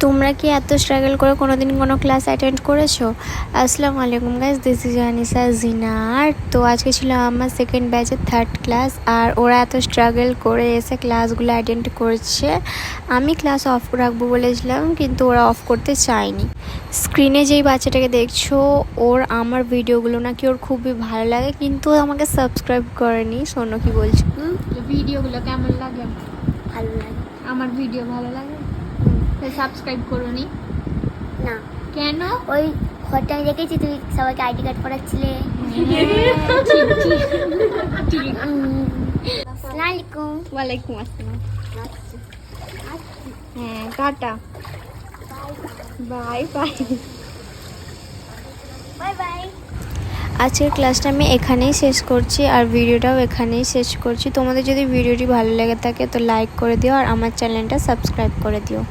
তোমরা কি এত স্ট্রাগল করে কোনোদিন কোনো ক্লাস অ্যাটেন্ড করেছো? আসসালামু আলাইকুম গাইস, দিস ইজ আনিসা জিনার। তো আজকে ছিল আমার সেকেন্ড ব্যাচের থার্ড ক্লাস, আর ওরা এত স্ট্রাগল করে এসে ক্লাসগুলো অ্যাটেন্ড করছে। আমি ক্লাস অফ রাখবো বলেছিলাম, কিন্তু ওরা অফ করতে চায়নি। স্ক্রিনে যেই বাচ্চাটাকে দেখছো, ওর আমার ভিডিওগুলো নাকি ওর খুবই ভালো লাগে, কিন্তু আমাকে সাবস্ক্রাইব করেনি। শোনো কি বলছো। ভিডিওগুলো কেমন লাগে? ভালো লাগে। আমার ভিডিও ভালো লাগে, সাবস্ক্রাইব করোনি না কেন? ওই ঘরটায় দেখেছি তুই সবাইকে আইডি কার্ড করাচ্ছিলে। আসসালামাইকুম। ওয়ালাইকুম আসসালাম। হ্যাঁ, tata, bye bye. Bye bye. আজকের ক্লাসটা আমি এখানেই শেষ করছি, আর ভিডিওটাও এখানেই শেষ করছি। তোমাদের যদি ভিডিওটি ভালো লেগে থাকে তো লাইক করে দিও, আর আমার চ্যানেলটা সাবস্ক্রাইব করে দিও।